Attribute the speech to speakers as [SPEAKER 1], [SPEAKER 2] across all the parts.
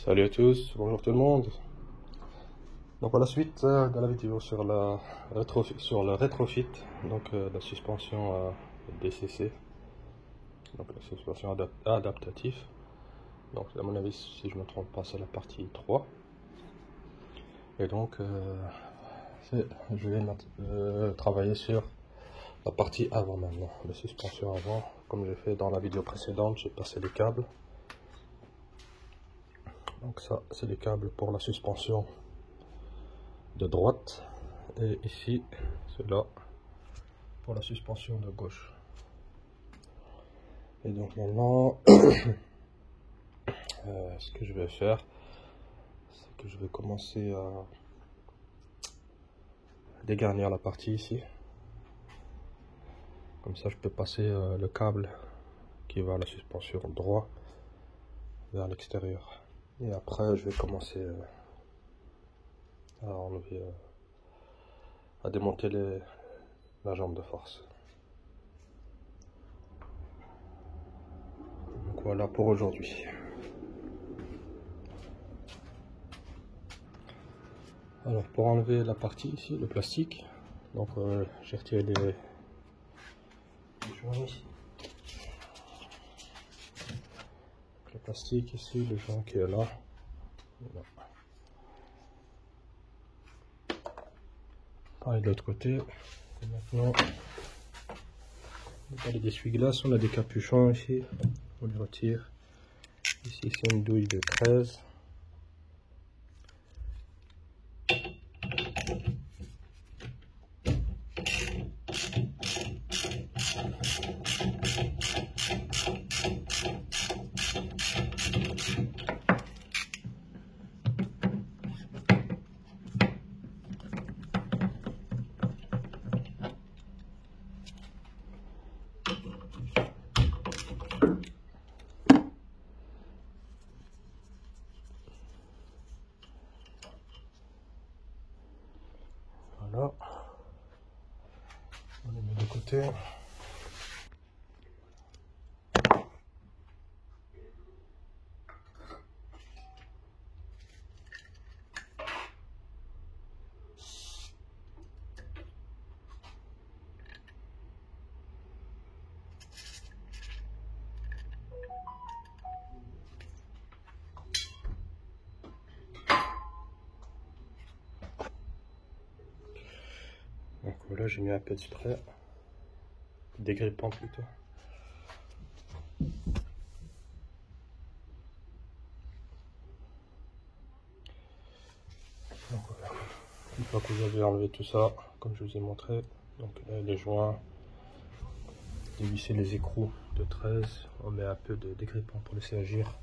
[SPEAKER 1] Salut à tous, bonjour tout le monde. Donc à la suite de la vidéo sur le rétrofit, donc la suspension DCC, donc la suspension adaptative. Donc à mon avis, si je ne me trompe pas, c'est la partie 3. Et donc je vais travailler sur la partie avant maintenant, la suspension avant. Comme j'ai fait dans la vidéo précédente, j'ai passé les câbles. Donc ça, c'est les câbles pour la suspension de droite, et ici cela pour la suspension de gauche. Et donc maintenant ce que je vais faire, c'est que je vais commencer à dégarnir la partie ici, comme ça je peux passer le câble qui va à la suspension droit vers l'extérieur, et après je vais commencer à enlever, à démonter la jambe de force. Donc voilà pour aujourd'hui. Alors pour enlever la partie ici, le plastique, donc j'ai retiré les joints ici. Le plastique ici, le joint qui est là. Voilà. Pareil de l'autre côté. Et maintenant, on a des essuie-glaces, on a des capuchons ici, on les retire. Ici c'est une douille de 13. Voilà, on les met de côté. Donc voilà, j'ai mis un peu de spray, dégrippant plutôt. Donc voilà, une fois que vous avez enlevé tout ça, comme je vous ai montré, donc là, les joints, dévisser les écrous de 13, on met un peu de dégrippant pour laisser agir,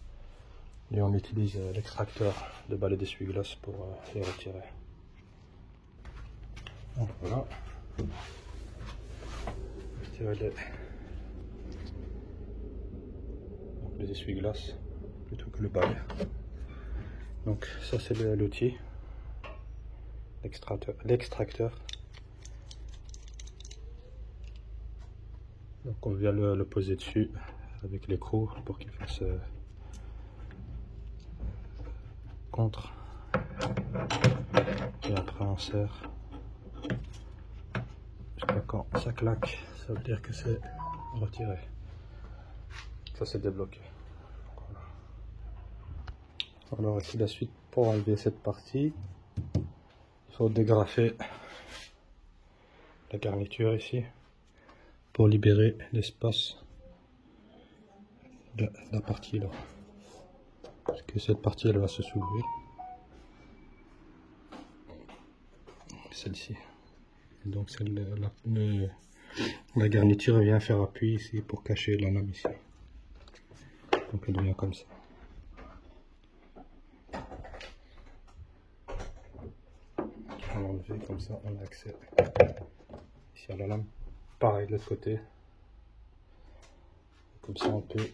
[SPEAKER 1] et on utilise l'extracteur de balai d'essuie-glace pour les retirer. Donc voilà, retirer les essuie-glaces plutôt que le balai. Donc ça c'est l'outil, l'extracteur. Donc on vient le poser dessus avec l'écrou pour qu'il fasse contre, et après on serre jusqu'à quand ça claque, ça veut dire que c'est retiré, ça c'est débloqué. Voilà. Alors ici la suite, pour enlever cette partie, il faut dégrafer la garniture ici pour libérer l'espace de la partie là, parce que cette partie elle va se soulever, celle-ci. Donc la garniture vient faire appui ici pour cacher la lame ici. Donc elle devient comme ça. On l'enlève comme ça, on a accès ici à la lame. Pareil de l'autre côté. Comme ça on peut.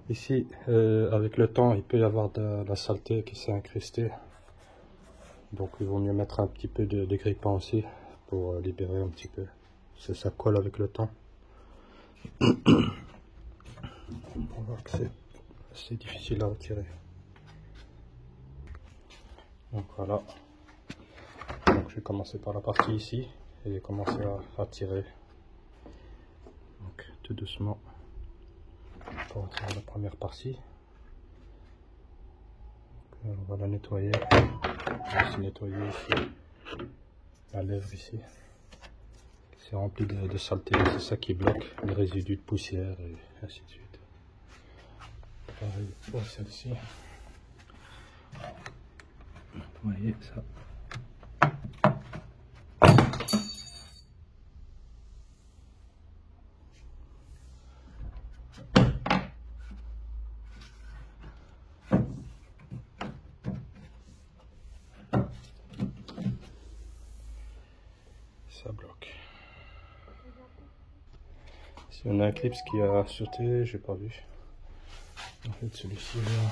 [SPEAKER 1] Ici, avec le temps, il peut y avoir de la saleté qui s'est incrustée. Donc il vaut mieux mettre un petit peu de dégrippant aussi pour libérer un petit peu. Ça colle avec le temps. On va voir que c'est assez difficile à retirer. Donc voilà. Donc je vais commencer par la partie ici et commencer à tirer. Donc tout doucement pour retirer la première partie. Donc, on va la nettoyer. On va aussi nettoyer ici la lèvre ici. C'est rempli de saleté, c'est ça qui bloque les résidus de poussière et ainsi de suite. Pareil pour celle-ci. Vous voyez ça. Ça bloque. Si on a un clip qui a sauté, j'ai pas vu. En fait, celui-ci là.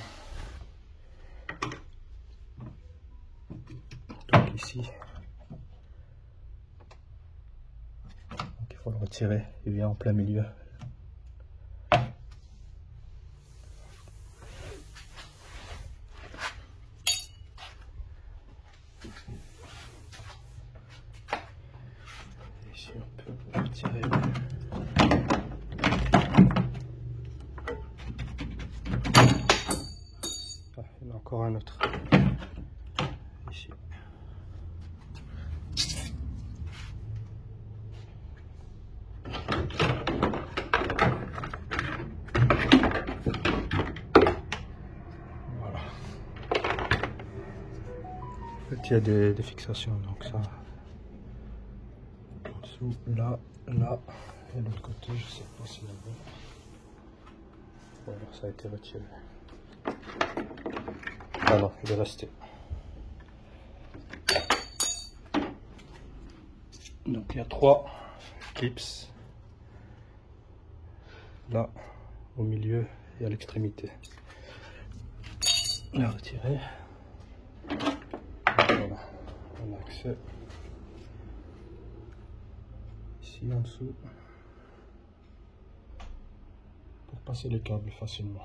[SPEAKER 1] Donc ici. Donc, il faut le retirer. Il vient en plein milieu. Ici, on peut retirer. Ah, il y en a encore un autre. Ici. Voilà. En fait, il y a des fixations, donc ça. En dessous, là, là. Et de l'autre côté, je sais pas si là-bas. Voilà, ça a été retiré. Ah non, il est resté. Donc il y a 3 clips. Là, au milieu et à l'extrémité. On a retiré. Voilà, on a accès. Ici en dessous. Pour passer les câbles facilement.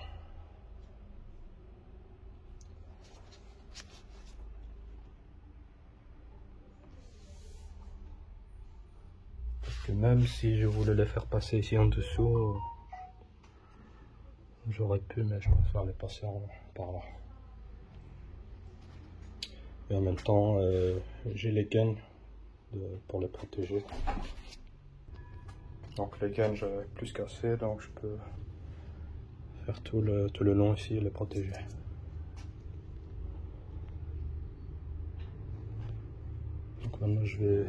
[SPEAKER 1] Que même si je voulais les faire passer ici en dessous, j'aurais pu, mais je préfère les passer par là. Et en même temps, j'ai les gaines pour les protéger. Donc les gaines, j'avais plus cassé, donc je peux faire tout le long ici et les protéger. Donc maintenant, je vais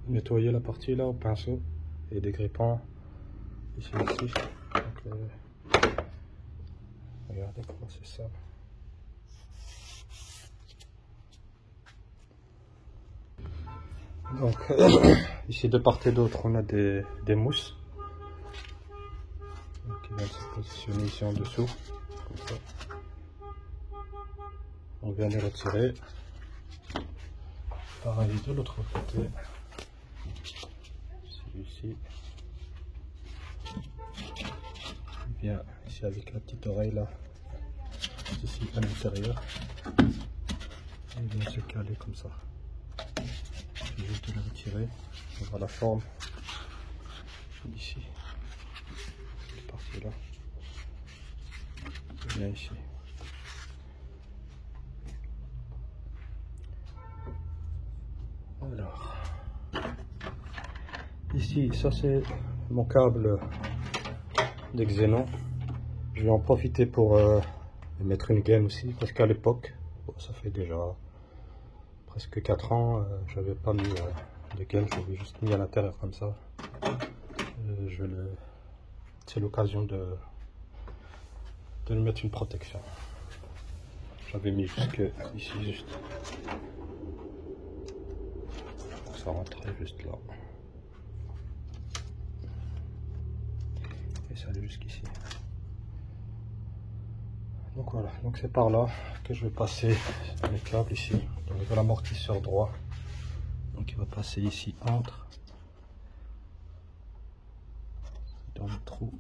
[SPEAKER 1] nettoyer la partie là au pinceau et dégrippant ici aussi. Donc, regardez comment c'est ça. Donc ici de part et d'autre on a des mousses qui viennent se positionner ici en dessous comme ça. On vient les retirer. Pareil de l'autre côté, celui-ci vient ici avec la petite oreille là, ici à l'intérieur, il vient se caler comme ça. Je vais juste le retirer, on voit la forme ici, cette partie là, il vient ici. Alors, ici, ça c'est mon câble de Xenon. Je vais en profiter pour mettre une gaine aussi, parce qu'à l'époque, bon, ça fait déjà presque 4 ans, j'avais pas mis de gaine, je l'avais juste mis à l'intérieur comme ça. C'est l'occasion de lui mettre une protection. J'avais mis jusque ici, juste. Ça rentrait juste là et ça allait jusqu'ici. Donc voilà, donc c'est par là que je vais passer les câbles ici. Donc l'amortisseur droit, donc il va passer ici entre dans le trou.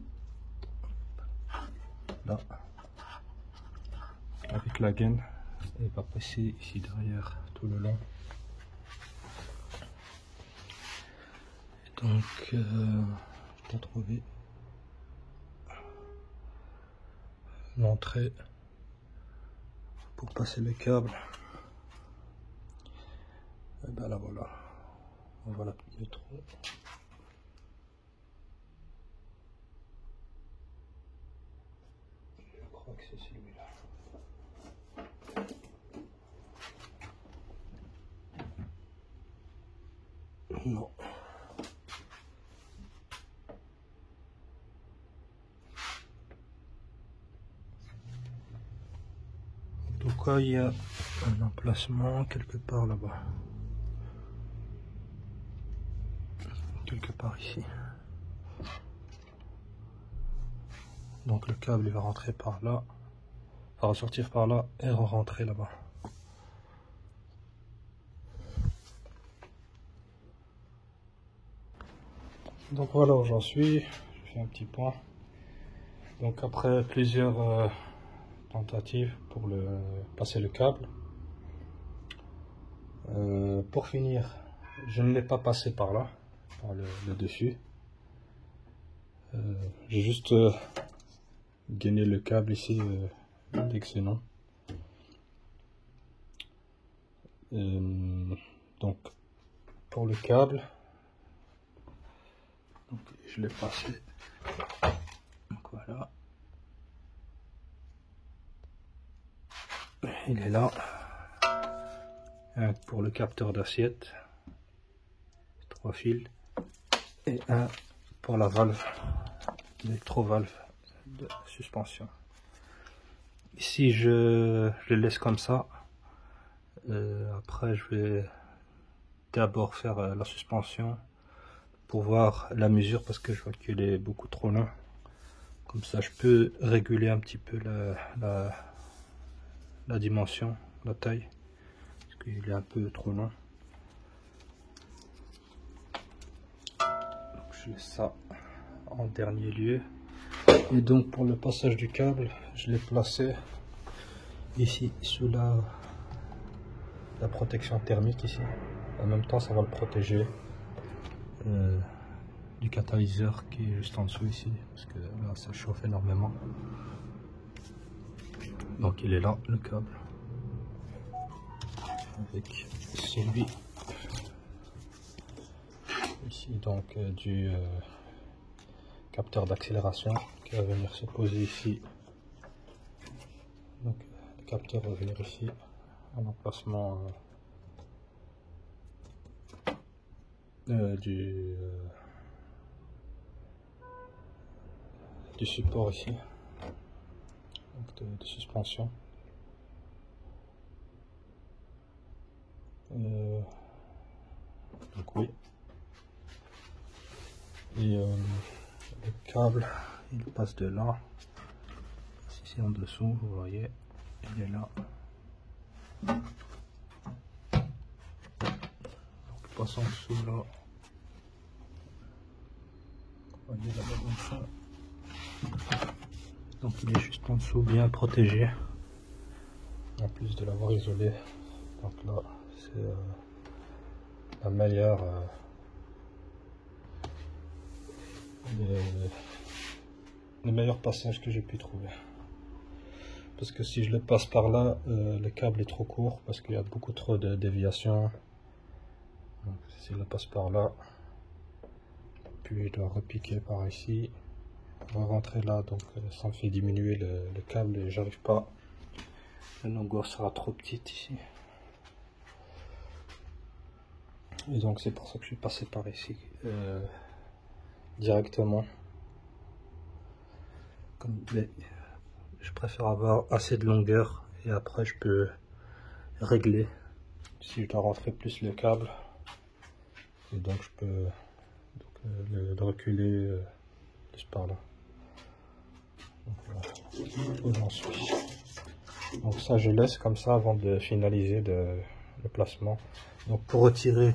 [SPEAKER 1] voilà, avec la gaine, et va passer ici derrière tout le long. Et donc je dois trouver l'entrée pour passer le câble. Et ben là voilà, on voit le trou. Je crois que c'est celui-là. Non. En tout cas, il y a un emplacement quelque part là-bas. Quelque part ici. Donc le câble il va rentrer par là, va ressortir par là et rentrer là-bas. Donc voilà où j'en suis, je fais un petit point. Donc après plusieurs tentatives pour passer le câble, pour finir, je ne l'ai pas passé par là, par le dessus. J'ai juste gainé le câble ici d'Exenon. Donc pour le câble, donc, je l'ai passé. Donc voilà. Il est là. Un pour le capteur d'assiette, 3 fils, et un pour la valve, l'électro-valve de suspension. Ici je le laisse comme ça. Après je vais d'abord faire la suspension pour voir la mesure, parce que je vois qu'il est beaucoup trop long. Comme ça je peux réguler un petit peu la dimension, la taille, parce qu'il est un peu trop long. Donc je laisse ça en dernier lieu. Et donc pour le passage du câble, je l'ai placé ici sous la protection thermique ici. En même temps ça va le protéger du catalyseur qui est juste en dessous ici, parce que là ça chauffe énormément. Donc il est là le câble, avec celui ici donc du capteur d'accélération qui va venir se poser ici. Donc le capteur va venir ici à l'emplacement du support ici, donc de suspension. Donc oui. Et le câble il passe de là, ici en dessous, vous voyez, il est là. Donc il passe en dessous là. Vous voyez là-bas comme ça. Donc il est juste en dessous, bien protégé, en plus de l'avoir isolé. Donc là c'est la meilleure le meilleur passage que j'ai pu trouver, parce que si je le passe par là, le câble est trop court, parce qu'il y a beaucoup trop de déviations. Donc si je le passe par là, puis je dois repiquer par ici, rentrer là, donc ça me fait diminuer le câble et j'arrive pas, la longueur sera trop petite ici, et donc c'est pour ça que je suis passé par ici directement. Mais je préfère avoir assez de longueur, et après je peux régler si je dois rentrer plus le câble, et donc je peux le reculer plus par là. Donc voilà où j'en suis. Donc ça je laisse comme ça avant de finaliser le placement. Donc pour retirer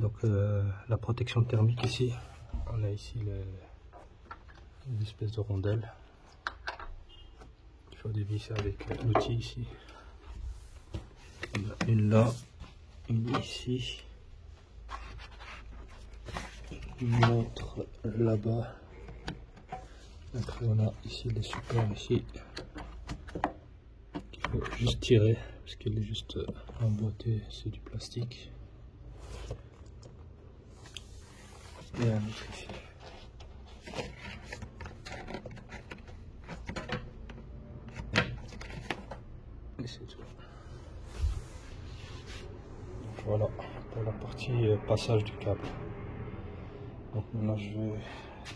[SPEAKER 1] donc la protection thermique ici, on a ici une espèce de rondelle. soit des vis avec l'outil ici. On a une là, une ici, une autre là-bas. Après on a ici les supports ici qu'il faut juste tirer parce qu'il est juste emboîté, c'est du plastique. Et un autre ici. Et c'est tout. Donc voilà pour la partie passage du câble. Donc maintenant je vais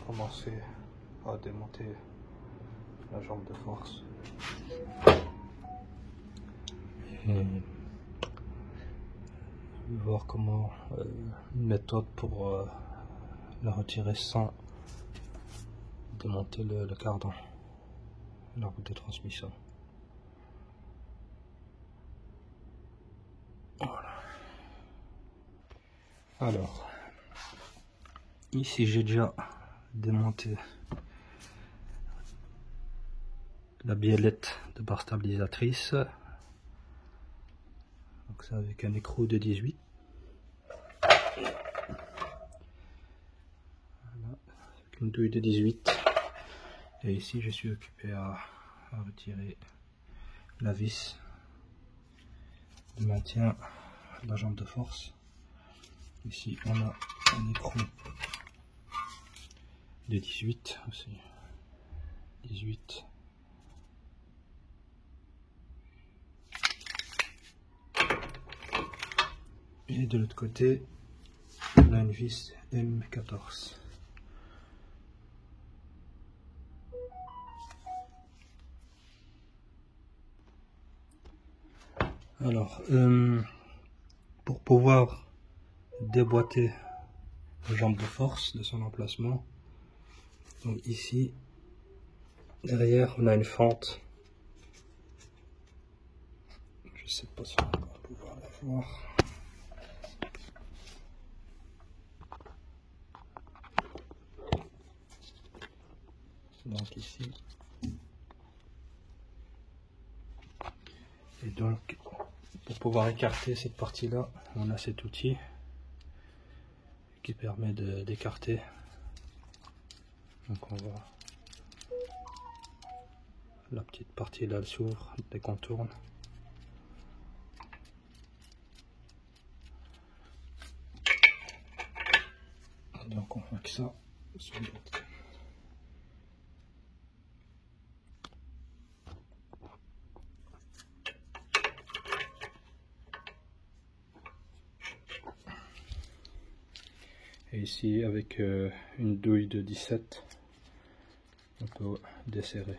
[SPEAKER 1] commencer à démonter la jambe de force. Et je vais voir comment une méthode pour la retirer sans démonter le cardan, la roue de transmission. Voilà. Alors, ici j'ai déjà démonté la biellette de barre stabilisatrice. Donc ça avec un écrou de 18. Voilà, avec une douille de 18. Et ici je suis occupé à retirer la vis de maintien de la jambe de force. Ici on a un écrou de 18 aussi. 18. Et de l'autre côté, on a une vis M14. Alors, pour pouvoir déboîter la jambe de force de son emplacement, donc ici, derrière, on a une fente. Je ne sais pas si on va pouvoir la voir. Donc ici. Et donc, pour pouvoir écarter cette partie-là, on a cet outil qui permet d'écarter. Donc on va, la petite partie là s'ouvre, dès qu'on tourne. Donc on fait que ça sur l'autre. Et ici avec une douille de 17, on peut desserrer.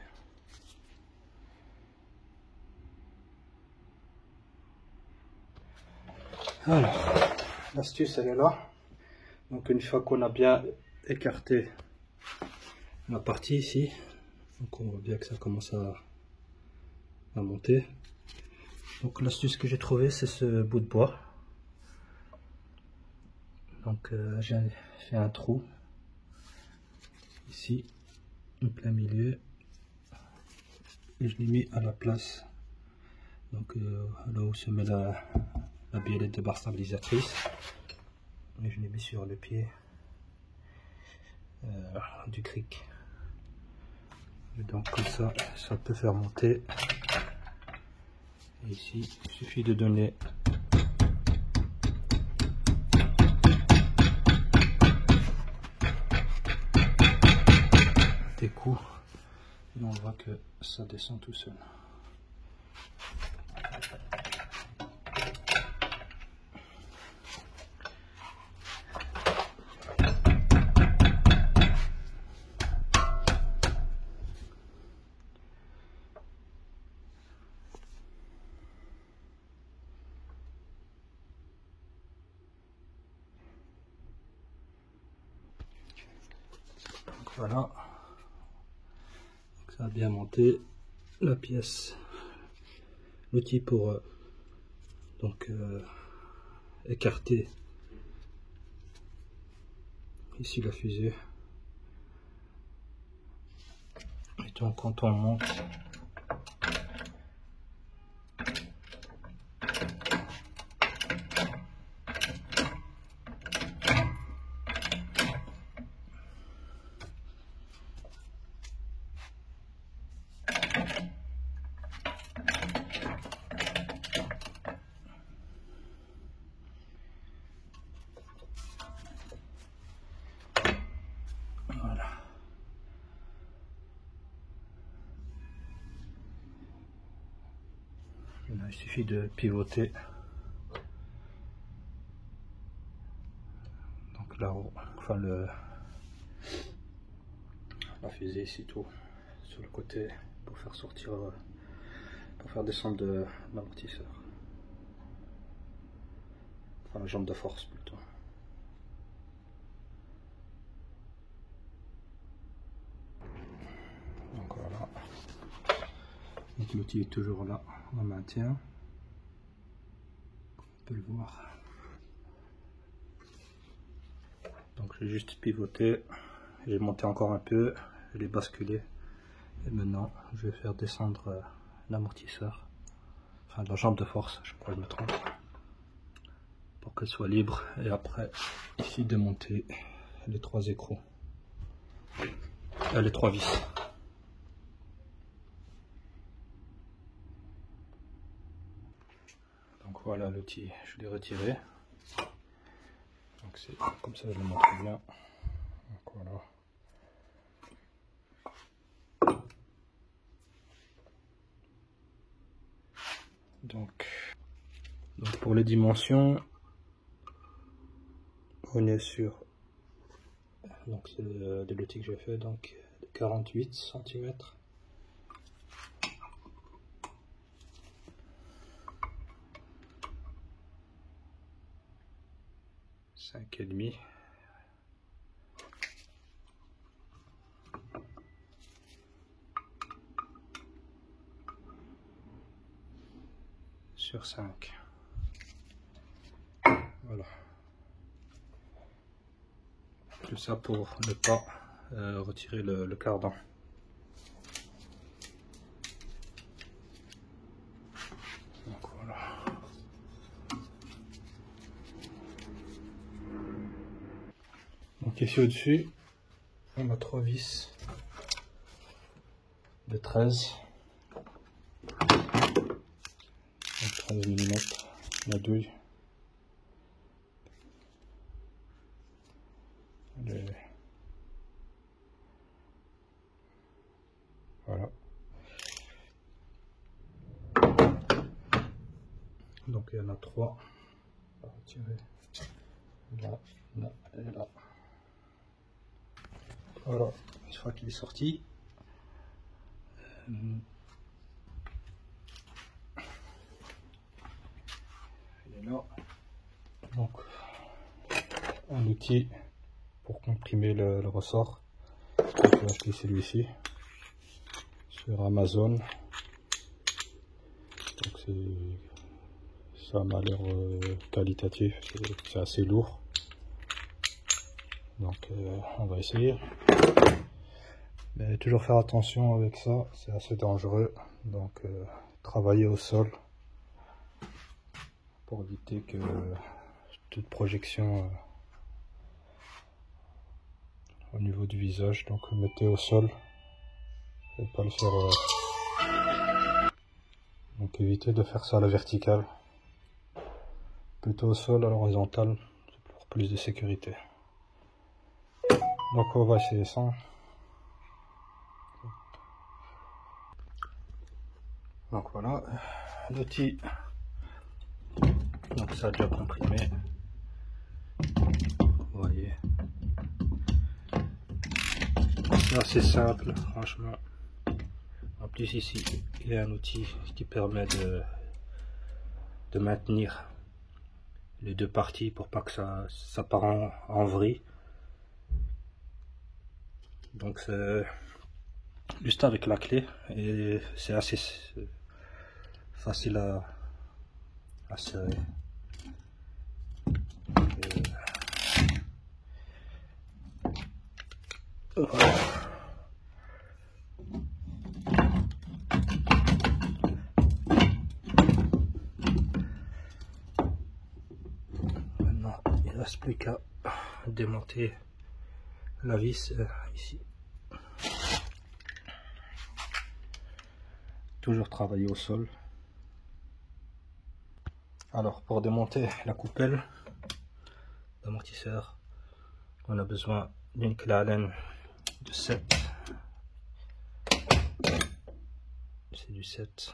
[SPEAKER 1] Alors, l'astuce elle est là. Donc une fois qu'on a bien écarté la partie ici, donc on voit bien que ça commence à monter. Donc l'astuce que j'ai trouvé, c'est ce bout de bois. Donc j'ai fait un trou ici, en plein milieu, et je l'ai mis à la place, donc là où se met la biellette de barre stabilisatrice, et je l'ai mis sur le pied du cric. Et donc comme ça, ça peut faire monter. Et ici, il suffit de donner des coups et on voit que ça descend tout seul. Donc voilà, donc ça a bien monté. La pièce, l'outil pour donc écarter ici la fusée. Et donc quand on monte, Il suffit de pivoter. Donc là-haut, enfin la fusée ici tout sur le côté pour faire sortir, pour faire descendre l'amortisseur. Enfin la jambe de force plutôt. Donc voilà. Donc l'outil est toujours là en maintien. On peut le voir. Donc j'ai juste pivoté, j'ai monté encore un peu, je l'ai basculé et maintenant je vais faire descendre l'amortisseur, enfin la jambe de force, je crois que je me trompe, pour qu'elle soit libre, et après ici démonter les 3 écrous, les 3 vis. Donc voilà l'outil, je l'ai retiré. Donc c'est comme ça, je le montre bien. Donc voilà. Donc pour les dimensions, on est sur, donc c'est de l'outil que j'ai fait, donc 48 cm. Et demi. Sur 5. Voilà. Tout ça pour ne pas retirer le cardan. Donc voilà. Donc ici au-dessus, on a 3 vis de 13. Donc 13 mm la douille. Voilà. Donc il y en a 3 à retirer. Là, là et là. Voilà, une fois qu'il est sorti, il est là. Donc un outil pour comprimer le ressort. J'ai acheté celui-ci sur Amazon. Donc ça m'a l'air qualitatif, c'est assez lourd. Donc on va essayer. Mais toujours faire attention avec ça, c'est assez dangereux. Donc travailler au sol pour éviter que toute projection au niveau du visage. Donc mettez au sol et pas le faire. Donc évitez de faire ça à la verticale. Plutôt au sol, à l'horizontale, pour plus de sécurité. Donc on va essayer ça. Donc voilà, l'outil, donc ça a déjà comprimé, vous voyez, c'est assez simple franchement. En plus ici il y a un outil qui permet de maintenir les 2 parties pour pas que ça part en vrille. Donc c'est juste avec la clé et c'est assez facile à serrer. Voilà. Maintenant il ne reste plus qu'à démonter la vis ici. Toujours travailler au sol. Alors pour démonter la coupelle d'amortisseur, on a besoin d'une clé Allen de 7. C'est du 7. 7 mm.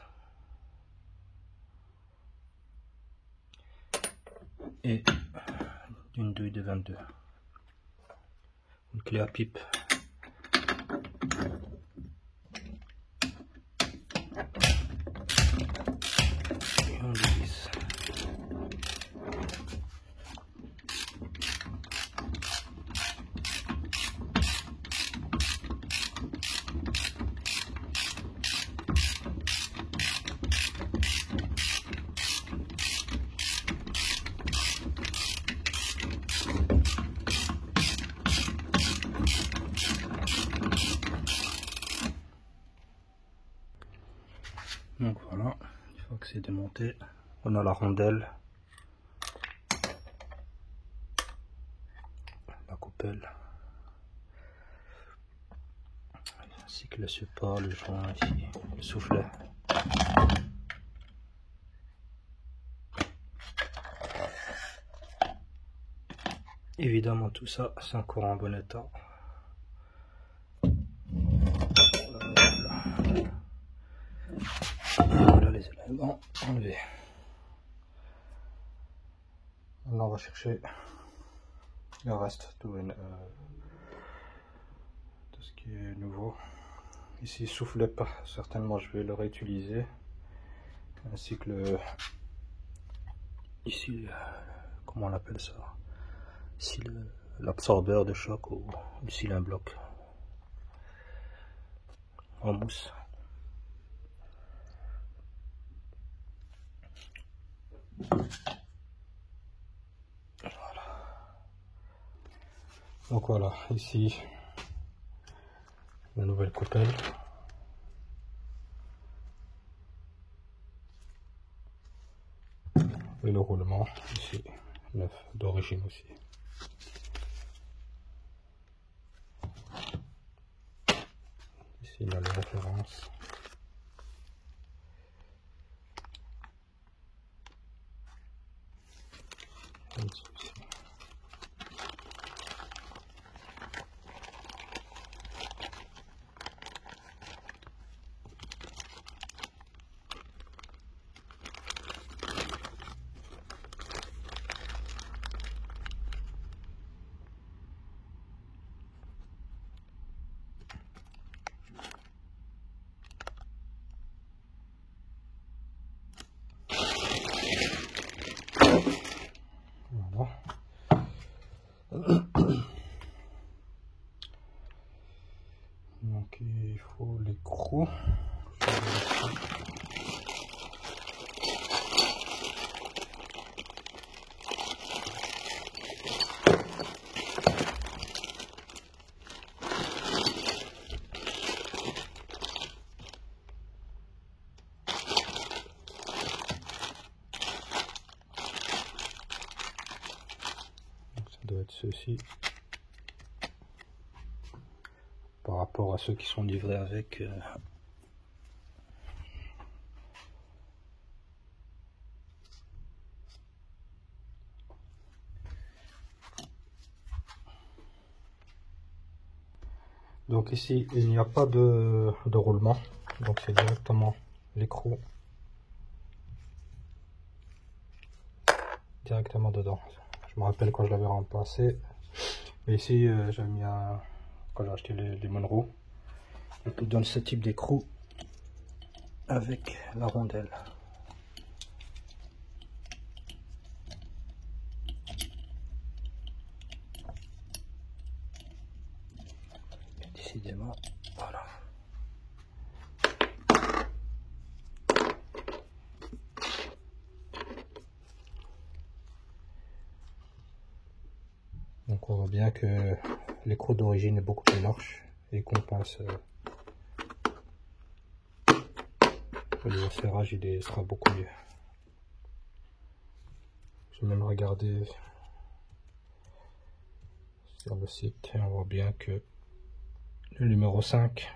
[SPEAKER 1] et une douille de 22. Une clé à pipe. Et on glisse. Donc voilà, une fois que c'est démonté, on a la rondelle, la coupelle, ainsi que le support, le joint ici, le soufflet. Évidemment tout ça c'est encore en bon état. Voilà les éléments enlevés. Maintenant on va chercher le reste, tout ce qui est nouveau. Ici soufflet pas, certainement je vais le réutiliser, ainsi que le ici comment on appelle ça, ici l'absorbeur de choc ou le cylindre bloc en mousse. Voilà. Donc voilà, ici la nouvelle coupelle. Et le roulement ici, neuf d'origine aussi. Ici il y a les références. Ici. Voilà. Donc il faut l'écrou. Doit être ceci par rapport à ceux qui sont livrés avec donc ici il n'y a pas de roulement, donc c'est directement l'écrou directement dedans. Je me rappelle quand je l'avais remplacé, mais ici j'ai mis quand j'ai acheté les Monroe, et puis donne ce type d'écrou avec la rondelle. Et décidément, voilà. Donc on voit bien que l'écrou d'origine est beaucoup plus large et qu'on passe le serrage il sera beaucoup mieux. Je vais même regarder sur le site et on voit bien que le numéro 5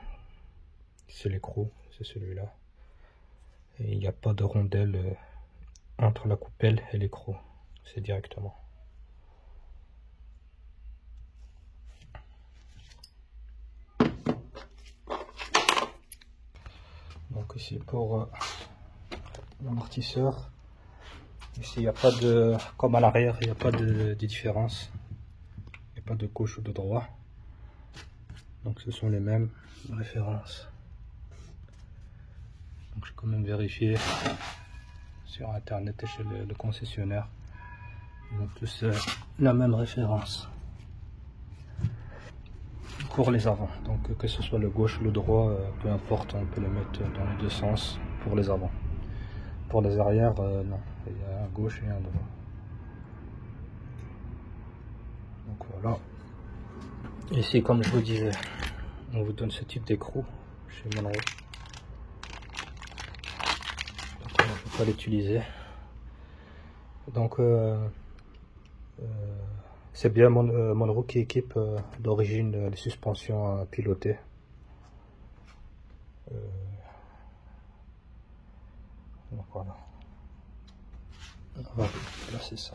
[SPEAKER 1] c'est l'écrou, c'est celui-là. Et il n'y a pas de rondelle entre la coupelle et l'écrou, c'est directement. Donc ici pour l'amortisseur,
[SPEAKER 2] Ici, il n'y a pas de, comme à l'arrière, il n'y a pas de différence. Il n'y a pas de gauche ou de droit. Donc ce sont les mêmes références. Donc j'ai quand même vérifié sur internet et chez le concessionnaire. Ils ont tous la même référence pour les avants. Donc que ce soit le gauche ou le droit, peu importe, on peut les mettre dans les deux sens pour les avants. Pour les arrières, non, il y a un gauche et un droit. Donc voilà. Ici, comme je vous disais, on vous donne ce type d'écrou chez Monroe. Donc on ne peut pas l'utiliser. Donc c'est bien Monroe qui équipe d'origine les suspensions pilotées. Donc voilà. On va placer ça.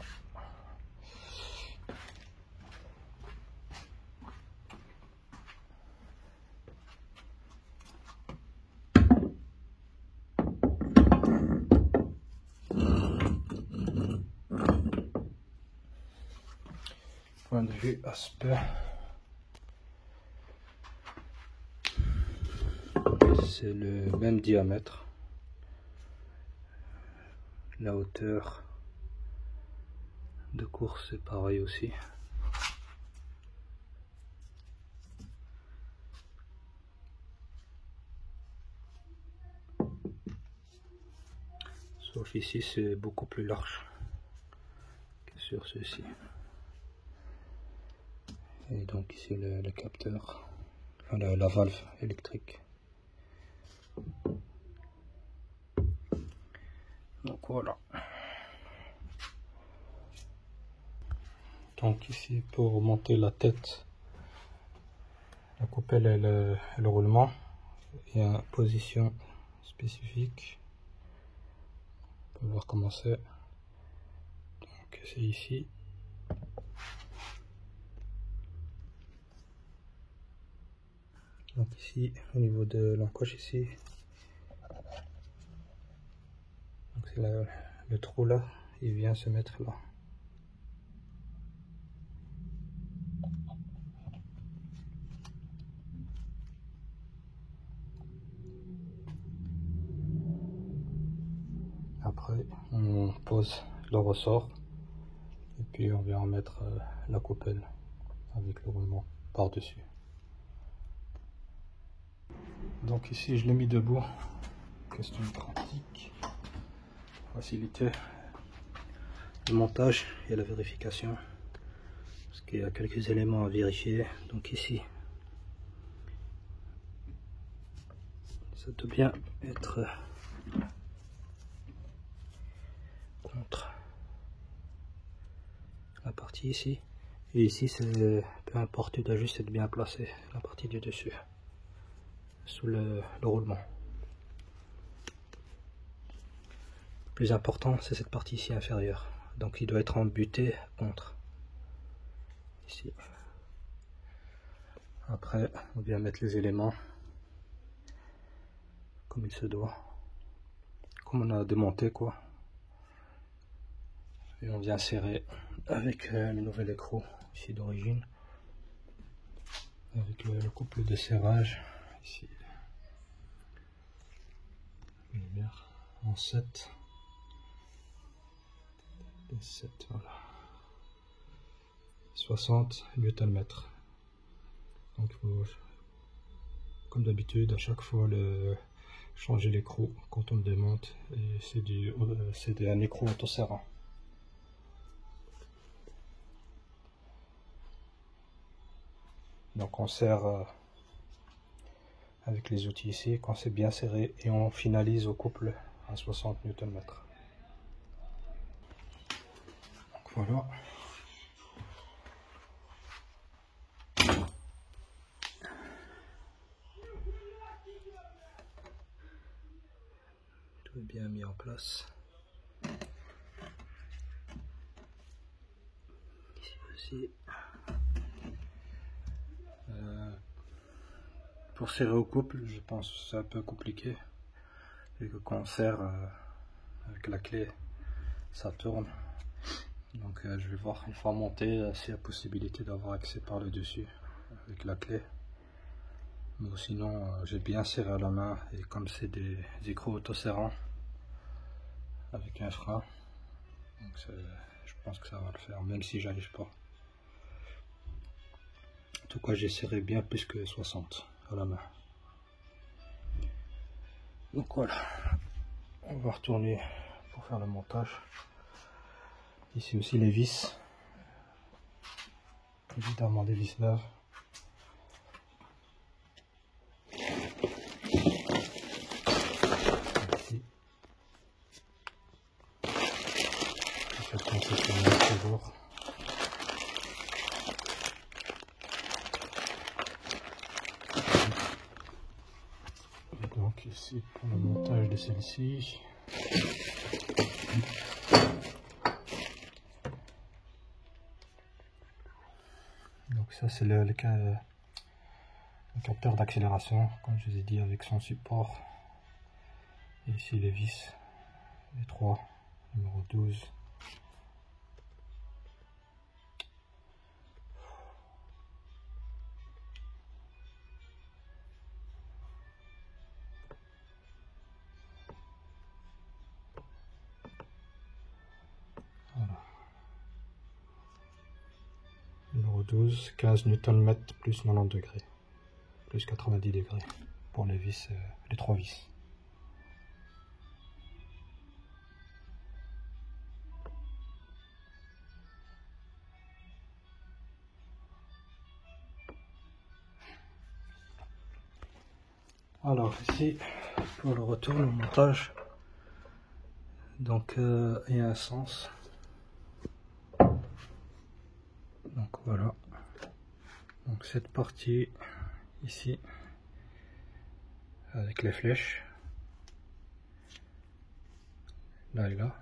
[SPEAKER 2] Point de vue aspect, c'est le même diamètre, la hauteur de course c'est pareil aussi. Sauf ici c'est beaucoup plus large que sur ceci. Et donc ici le capteur, enfin la valve électrique. Donc voilà. Donc ici pour monter la tête, la coupelle et le roulement, il y a une position spécifique. On peut voir comment c'est. Donc c'est ici. Donc ici, au niveau de l'encoche ici, donc c'est le trou là, il vient se mettre là. Après, on pose le ressort et puis on vient en mettre la coupelle avec le roulement par-dessus. Donc ici, je l'ai mis debout, question pratique, faciliter le montage et la vérification, parce qu'il y a quelques éléments à vérifier. Donc ici, ça doit bien être contre la partie ici, et ici c'est peu importe, tu dois juste être bien placé la partie du dessus sous le roulement. Le plus important c'est cette partie ici inférieure, donc il doit être embuté contre ici. Après on vient mettre les éléments comme il se doit, comme on a démonté quoi, et on vient serrer avec le nouvel écrou ici d'origine, avec le couple de serrage ici en 7 et 7, voilà, 60 Nm. Donc il faut, comme d'habitude, à chaque fois changer l'écrou quand on le démonte, et c'est un écrou auto-serrant. Donc on serre avec les outils ici quand c'est bien serré, et on finalise au couple à 60 Nm. Donc voilà. Tout est bien mis en place. Ici aussi. Pour serrer au couple, je pense que c'est un peu compliqué, vu que quand on serre avec la clé, ça tourne. Donc je vais voir une fois monté s'il y a possibilité d'avoir accès par le dessus avec la clé. Mais sinon j'ai bien serré à la main, et comme c'est des écrous autoserrants avec un frein, donc je pense que ça va le faire même si j'arrive pas. En tout cas j'ai serré bien plus que 60 à la main. Donc voilà, on va retourner pour faire le montage. Ici aussi les vis, évidemment des vis neuves. Ici. Toujours. Et donc ici pour le montage de celle-ci. Donc ça c'est le capteur d'accélération, comme je vous ai dit, avec son support. Et ici les vis, les 3, numéro 12. Voilà. Numéro 12, 15 Nm plus 90 degrés, plus 90 degrés pour les vis, les 3 vis. Alors ici pour le retour, le montage, donc il y a un sens. Donc voilà, donc cette partie ici avec les flèches là et là,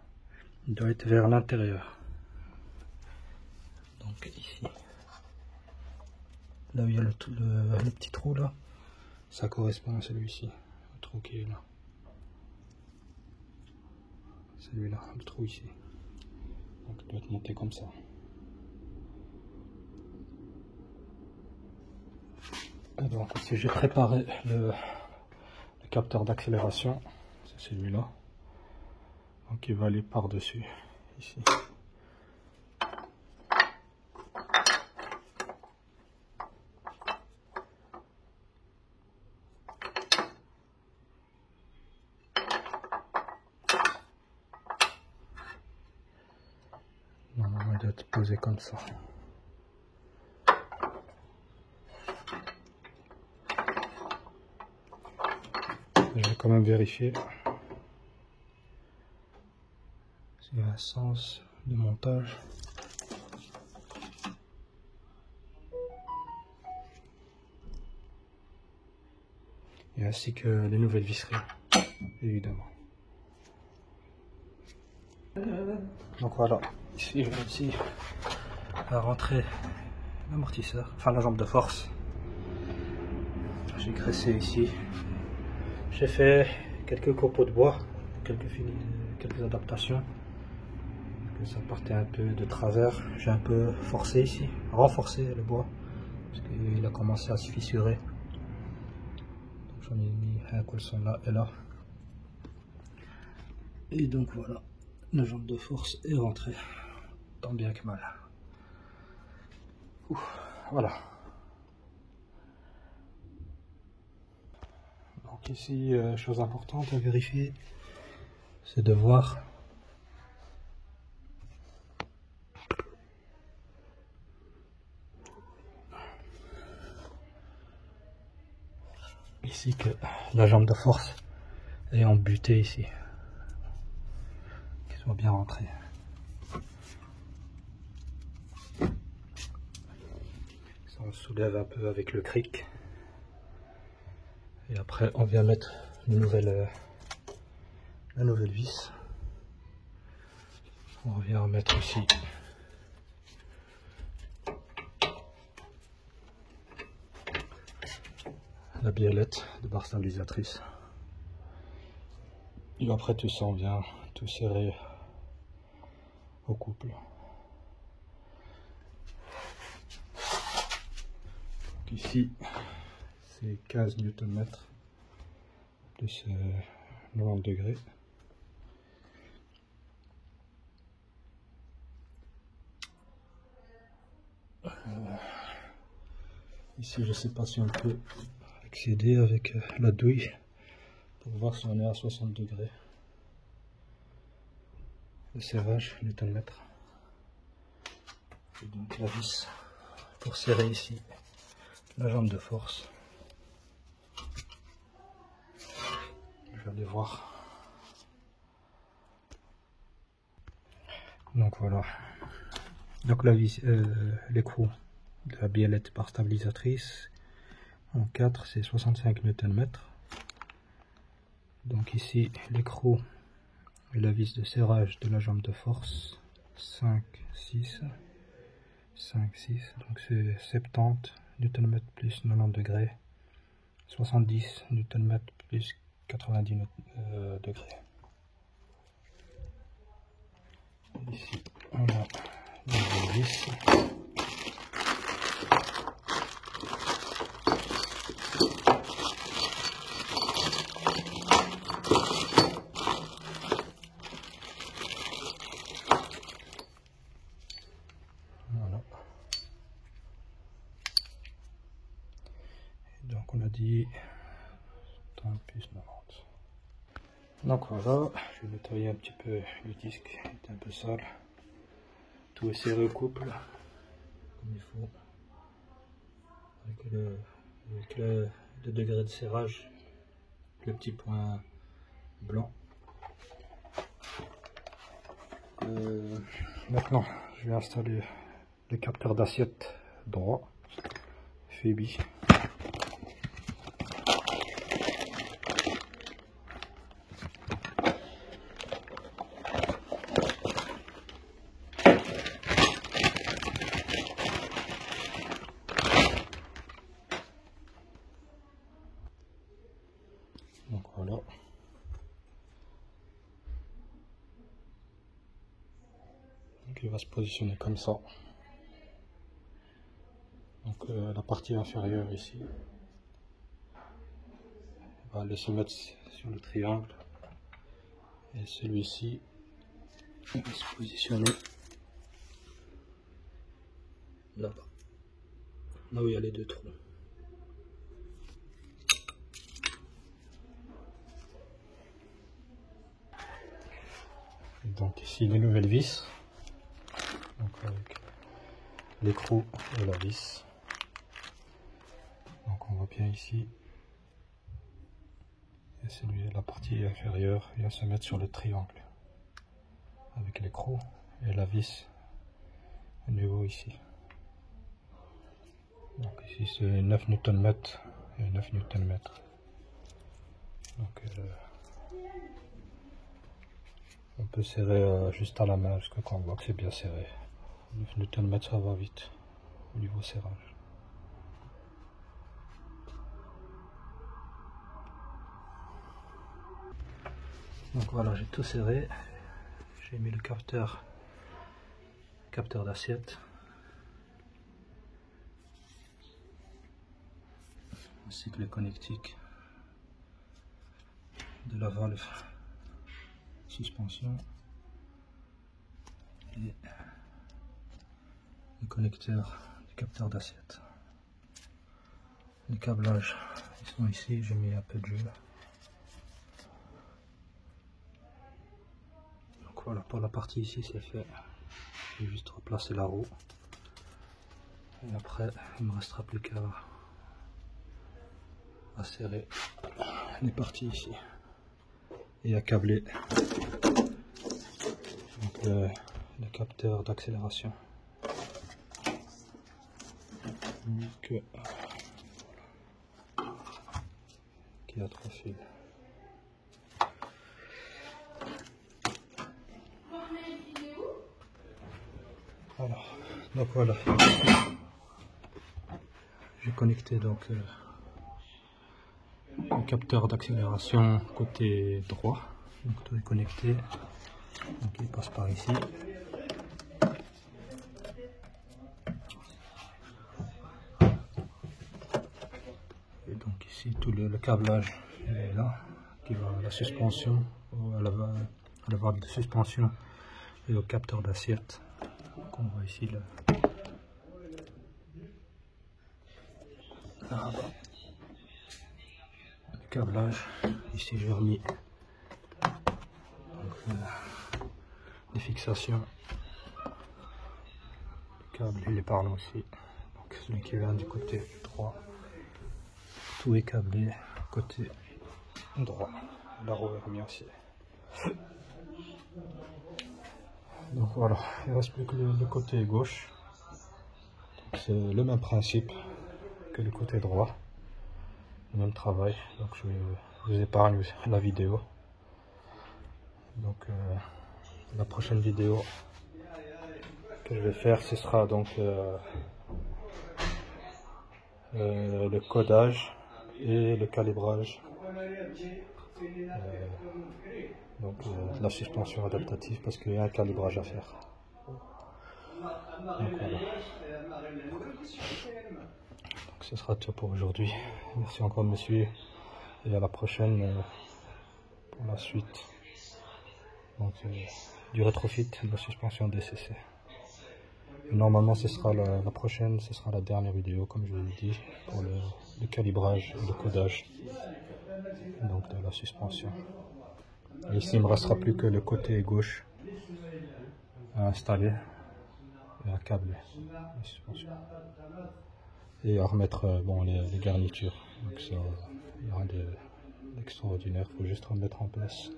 [SPEAKER 2] il doit être vers l'intérieur. Donc ici, là où il y a le petit trou là, ça correspond à celui-ci, le trou qui est là. Celui-là, le trou ici. Donc il doit être monté comme ça. Et donc ici j'ai préparé le capteur d'accélération, c'est celui-là. Donc il va aller par-dessus, ici. Normalement il doit être posé comme ça. Je vais quand même vérifier s'il y a un sens de montage. Et ainsi que les nouvelles visseries, évidemment. Donc voilà, ici j'ai réussi à rentrer l'amortisseur, enfin la jambe de force. J'ai graissé ici. J'ai fait quelques copeaux de bois, quelques adaptations. Parce que ça partait un peu de travers. J'ai un peu forcé ici, renforcé le bois, parce qu'il a commencé à se fissurer. Donc j'en ai mis un colson là et là. Et donc voilà, la jambe de force est rentrée, tant bien que mal. Voilà. Donc ici, chose importante à vérifier, c'est de voir ici que la jambe de force est embutée ici, qu'il soit bien rentré. On soulève un peu avec le cric et après on vient mettre la nouvelle vis. On vient mettre aussi la biellette de barre stabilisatrice. Et après tout ça on vient tout serrer au couple. Donc ici c'est 15 Nm plus 90 degrés. Ici je ne sais pas si on peut accéder avec la douille pour voir si on est à 60 degrés. Le serrage Nm. Et donc la vis pour serrer ici la jambe de force. Je vais aller voir. Donc voilà. Donc la vis, l'écrou de la biellette barre stabilisatrice en 4 c'est 65 Nm. Donc ici l'écrou et la vis de serrage de la jambe de force 5, 6, 5, 6, donc c'est 70 Nm plus 90 degrés, 70 Nm plus 90 degrés. Ici on a une vis. Voilà. Donc on a dit 30 plus 90. Donc voilà, je vais nettoyer un petit peu le disque, il est un peu sale. Tout est serré au couple comme il faut, avec le degré de serrage, le petit point blanc. Maintenant je vais installer le capteur d'assiette droit Febi. Donc voilà. Donc il va se positionner comme ça. Donc la partie inférieure ici, on va aller se mettre sur le triangle. Et celui-ci va se positionner là-bas, là où il y a les deux trous. Et donc ici les nouvelles vis, donc avec l'écrou et la vis. Donc on voit bien ici, et celui la partie inférieure, il va se mettre sur le triangle avec l'écrou et la vis au niveau ici. Donc ici c'est 9 Nm et 9 Nm. Donc on peut serrer juste à la main parce que quand on voit que c'est bien serré. 9 Nm ça va vite au niveau serrage. Donc voilà, j'ai tout serré. J'ai mis le capteur d'assiette. Ainsi que le connectique de la valve suspension et les connecteurs du capteur d'assiette. Les câblages ils sont ici, j'ai mis un peu de jus. Donc voilà, pour la partie ici c'est fait. Je vais juste replacer la roue et après il me restera plus qu'à serrer les parties ici et à câbler donc le capteur d'accélération. Donc voilà, qui a 3 fils. Alors, donc voilà, j'ai connecté donc le capteur d'accélération côté droit, donc tout est connecté, donc il passe par ici. tout le câblage est là, qui va à la suspension, à la valve de suspension et au capteur d'assiette. On voit ici le câblage. Ici j'ai remis les fixations. Le câble il est par là aussi. Donc celui qui vient du côté droit. Tout est câblé côté droit. La roue est remise aussi. Donc voilà, il ne reste plus que le côté gauche. C'est le même principe que le côté droit. Le même travail. Donc je vous épargne la vidéo. Donc la prochaine vidéo que je vais faire, ce sera donc le codage et le calibrage. Donc la suspension adaptative, parce qu'il y a un calibrage à faire. Donc voilà. Donc ce sera tout pour aujourd'hui. Merci encore de me suivre et à la prochaine pour la suite. Donc du rétrofit de la suspension DCC. Et normalement ce sera la prochaine, ce sera la dernière vidéo comme je vous l'ai dit pour le calibrage et le codage donc de la suspension. Et ici il ne me restera plus que le côté gauche à installer et à câbler la suspension et à remettre bon, les garnitures. Donc ça, il y aura d'extraordinaire, il faut juste remettre en place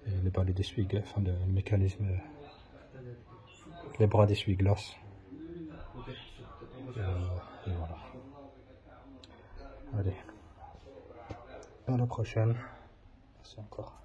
[SPEAKER 2] et les balais d'essuie-glace, enfin le mécanisme, les bras d'essuie-glace. Et voilà. Allez, à la prochaine. Merci encore.